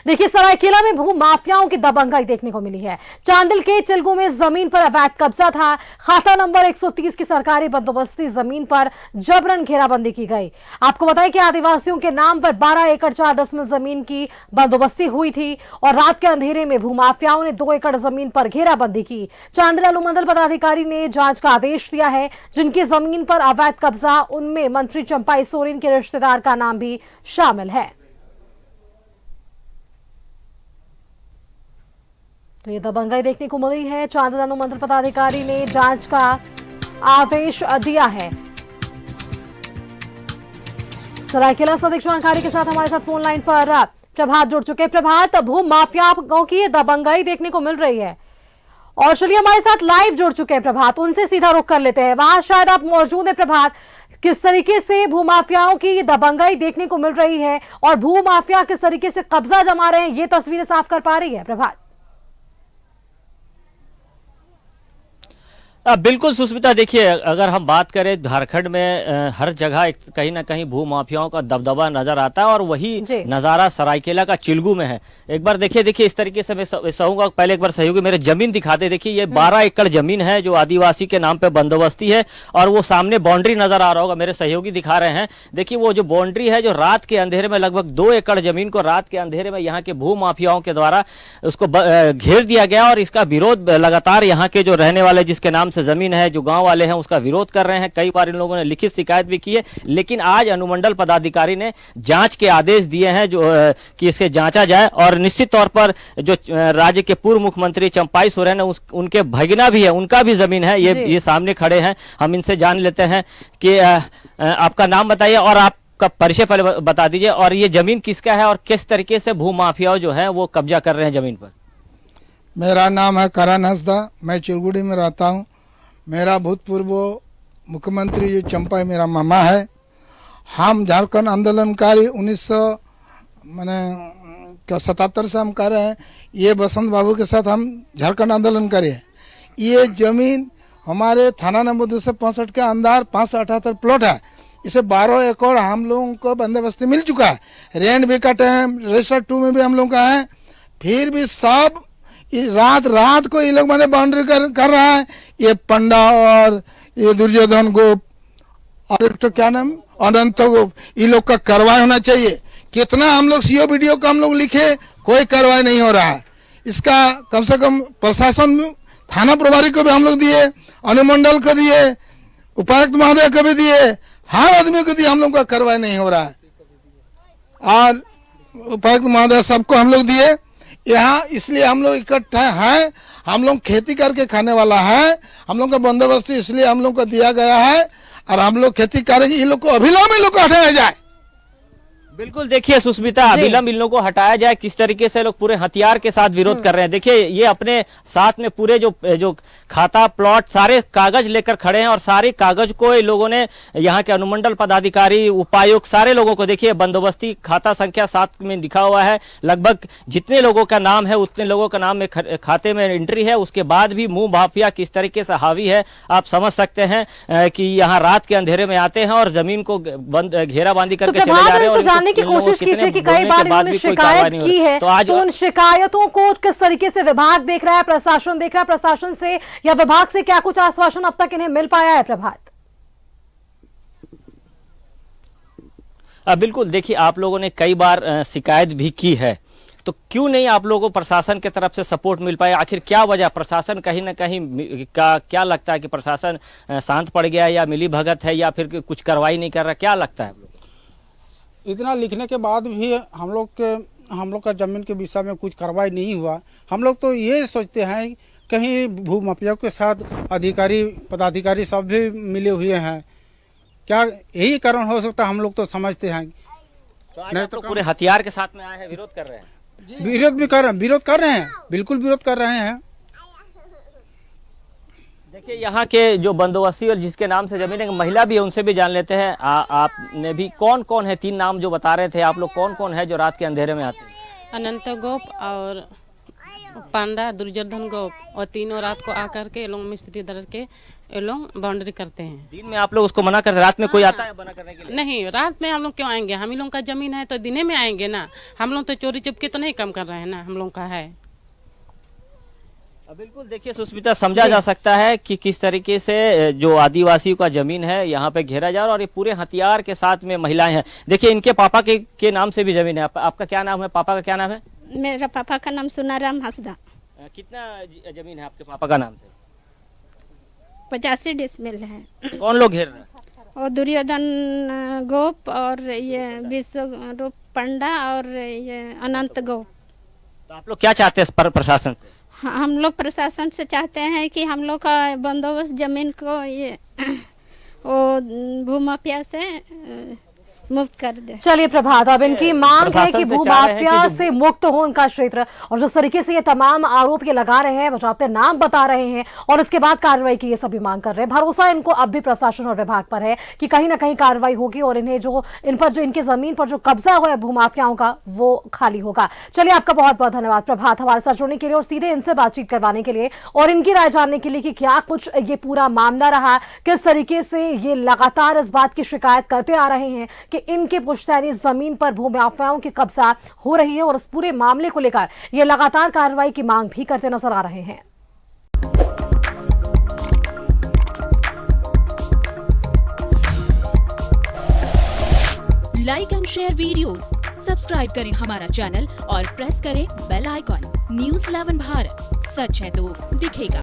देखिए, सरायकेला में भू माफियाओं की दबंगई देखने को मिली है। चांडिल के चिलगू में जमीन पर अवैध कब्जा था। खाता नंबर 130 की सरकारी बंदोबस्ती जमीन पर जबरन घेराबंदी की गई। आपको बताएं कि आदिवासियों के नाम पर 12 एकड़ 4 दशमलव जमीन की बंदोबस्ती हुई थी और रात के अंधेरे में भूमाफियाओं ने 2 एकड़ जमीन पर घेराबंदी की। चांडिल अनुमंडल पदाधिकारी ने जांच का आदेश दिया है। जिनकी जमीन पर अवैध कब्जा, उनमें मंत्री चंपाई सोरेन के रिश्तेदार का नाम भी शामिल है। तो ये दबंगई देखने को मिली है। चांडिल अनुमंडल पदाधिकारी ने जांच का आदेश दिया है। सरायकेला से अधिक जानकारी के साथ हमारे साथ फोन लाइन पर प्रभात जुड़ चुके हैं। प्रभात, भू माफियाओं की दबंगई देखने को मिल रही है और चलिए हमारे साथ लाइव जुड़ चुके हैं प्रभात, उनसे सीधा रुख कर लेते हैं। वहां शायद आप मौजूद हैं प्रभात। किस तरीके से भूमाफियाओं की दबंगई देखने को मिल रही है और भूमाफिया किस तरीके से कब्जा जमा रहे हैं, ये तस्वीरें साफ कर पा रही है प्रभात? बिल्कुल सुष्मिता, देखिए अगर हम बात करें झारखंड में हर जगह कहीं ना कहीं भू माफियाओं का दबदबा नजर आता है और वही नजारा सरायकेला का चिलगू में है। एक बार देखिए इस तरीके से मैं सहूंगा, पहले एक बार सहयोगी मेरे जमीन दिखाते। देखिए ये 12 एकड़ जमीन है जो आदिवासी के नाम पे बंदोबस्ती है और वो सामने बाउंड्री नजर आ रहा होगा, मेरे सहयोगी दिखा रहे हैं। देखिए वो जो बाउंड्री है जो रात के अंधेरे में लगभग 2 एकड़ जमीन को रात के अंधेरे में यहाँ के भू माफियाओं के द्वारा उसको घेर दिया गया और इसका विरोध लगातार यहाँ के जो रहने वाले जिसके नाम से जमीन है, जो गांव वाले हैं, उसका विरोध कर रहे हैं। कई बार इन लोगों ने लिखित शिकायत भी की है, लेकिन आज अनुमंडल पदाधिकारी ने जांच के आदेश दिए हैं जो कि इसके जांचा जाए और निश्चित तौर पर जो राज्य के पूर्व मुख्यमंत्री चंपाई सोरेन है उनके भगना भी है, उनका भी जमीन है। ये सामने खड़े हैं, हम इनसे जान लेते हैं कि आपका नाम बताइए और आपका परिचय पहले बता दीजिए और ये जमीन किसका है और किस तरीके से भू माफिया जो है वो कब्जा कर रहे हैं जमीन पर। मेरा नाम है करण हंसदा, मैं चिलगुड़ी में रहता हूँ। मेरा भूतपूर्व मुख्यमंत्री जो चंपाई मेरा मामा है। हम झारखंड आंदोलनकारी 1977 से हम कर रहे हैं। ये बसंत बाबू के साथ हम झारखंड आंदोलन करे हैं। ये जमीन हमारे थाना नंबर 265 के अंदर 578 प्लॉट है। इसे 12 एकड़ हम लोगों को बंदोबस्ती मिल चुका है। रेंट भी कटे हैं, रजिस्टर 2 में भी हम लोग का है। फिर भी सब रात को ये लोग मैंने बाउंड्री कर रहा है। ये पंडा और ये दुर्योधन गोप और एक तो क्या नाम अनंत गोप, ये लोग का कार्रवाई होना चाहिए। कितना हम लोग सीओ वीडियो का हम लोग लिखे, कोई कार्रवाई नहीं हो रहा है। इसका कम से कम प्रशासन थाना प्रभारी को भी हम लोग दिए, अनुमंडल को दिए, उपायुक्त महोदय को भी दिए, हर आदमी को दिए, हम लोग का कार्रवाई नहीं हो रहा है। और उपायुक्त महोदय सबको हम लोग दिए। यहाँ इसलिए हम लोग इकट्ठा हैं, हम लोग खेती करके खाने वाला है। हम लोग का बंदोबस्त इसलिए हम लोग को दिया गया है और हम लोग खेती करेंगे। इन लोग को अभिलंब इन लोग को हटाया जाए। बिल्कुल, देखिए सुष्मिता, अविलंब इन लोगों को हटाया जाए। किस तरीके से लोग पूरे हथियार के साथ विरोध कर रहे हैं। देखिए ये अपने साथ में पूरे जो खाता प्लॉट सारे कागज लेकर खड़े हैं और सारे कागज को इन लोगों ने यहाँ के अनुमंडल पदाधिकारी, उपायुक्त, सारे लोगों को देखिए बंदोबस्ती खाता संख्या 7 में लिखा हुआ है। लगभग जितने लोगों का नाम है उतने लोगों का नाम में खाते में एंट्री है। उसके बाद भी मुंह माफिया किस तरीके से हावी है आप समझ सकते हैं कि यहाँ रात के अंधेरे में आते हैं और जमीन को घेराबंदी करके चले जा रहे हैं। की कोशिश कीजिए कि कई बार इन्होंने शिकायत की है, तो उन शिकायतों को किस तरीके से विभाग देख रहा है, प्रशासन देख रहा है, प्रशासन से या विभाग से क्या कुछ आश्वासन अब तक इन्हें मिल पाया है प्रभात? बिल्कुल, देखिए आप लोगों ने कई बार शिकायत भी की है, तो क्यों नहीं आप लोगों को प्रशासन की तरफ से सपोर्ट मिल पाया? आखिर क्या वजह? प्रशासन कहीं ना कहीं क्या लगता है कि प्रशासन शांत पड़ गया या मिली भगत है या फिर कुछ कार्रवाई नहीं कर रहा? क्या लगता है? इतना लिखने के बाद भी हम लोग का जमीन के विषय में कुछ कार्रवाई नहीं हुआ। हम लोग तो ये सोचते हैं कहीं भू माफिया के साथ अधिकारी पदाधिकारी सब भी मिले हुए हैं, क्या यही कारण हो सकता है? हम लोग तो समझते हैं। तो आज आप तो पूरे हथियार के साथ में आए हैं, विरोध कर रहे हैं? विरोध भी कर रहे हैं, विरोध कर रहे हैं, बिल्कुल विरोध कर रहे हैं। देखिए यहाँ के जो बंदोबस्ती और जिसके नाम से जमीन है, महिला भी है, उनसे भी जान लेते हैं। आपने भी कौन कौन है? 3 नाम जो बता रहे थे आप लोग, कौन कौन है जो रात के अंधेरे में आते हैं? अनंत गोप और पांडा, दुर्योधन, गोप, और तीनों रात को आकर के ये लोग मिस्त्री दर के ये लोग बाउंड्री करते हैं। दिन में आप लोग उसको मना करते, रात में कोई आता है मना करने के लिए? नहीं, रात में हम लोग क्यों आएंगे? हम ही लोग का जमीन है तो दिने में आएंगे ना। हम लोग तो चोरी चुपके तो नहीं कम कर रहे हैं ना, हम लोग का है। बिल्कुल, देखिए सुष्मिता, समझा जा सकता है कि किस तरीके से जो आदिवासियों का जमीन है यहाँ पे घेरा जा रहा है और ये पूरे हथियार के साथ में महिलाएं हैं। देखिए इनके पापा के नाम से भी जमीन है। आपका क्या नाम है? पापा का क्या नाम है? मेरा पापा का नाम सुनाराम हंसदा। कितना जमीन है आपके पापा का नाम से? 85 डिसमिल है। कौन लोग घेर रहे हैं? और दुर्योधन गोप और ये विश्वरूप पंडा और ये अनंत गोप। तो आप लोग क्या चाहते हैं प्रशासन से? हम लोग प्रशासन से चाहते हैं कि हम लोग का बंदोबस्त जमीन को ये वो भूमाफिया से मुक्त कर दे। चलिए प्रभात, अब इनकी मांग है कि भूमाफिया से मुक्त हो उनका क्षेत्र, और जिस तरीके से ये तमाम आरोप ये लगा रहे हैं, अपने नाम बता रहे हैं और इसके बाद कार्रवाई की ये सभी मांग कर रहे हैं। भरोसा इनको अब भी प्रशासन और विभाग पर है कि कहीं ना कहीं कार्रवाई होगी और इन्हें जो इन पर जो इनकी जमीन पर जो कब्जा हुआ है भूमाफियाओं का वो खाली होगा। चलिए, आपका बहुत बहुत धन्यवाद प्रभात, हमारे साथ जुड़ने के लिए और सीधे इनसे बातचीत करवाने के लिए और इनकी राय जानने के लिए कि क्या कुछ ये पूरा मामला रहा, किस तरीके से ये लगातार इस बात की शिकायत करते आ रहे हैं कि इनके पुश्तैनी जमीन पर भूमाफियाओं की कब्जा हो रही है और इस पूरे मामले को लेकर ये लगातार कार्रवाई की मांग भी करते नजर आ रहे हैं। Like and share videos, subscribe करें हमारा चैनल और प्रेस करें बेल आइकॉन। न्यूज़ 11 भारत, सच है तो दिखेगा।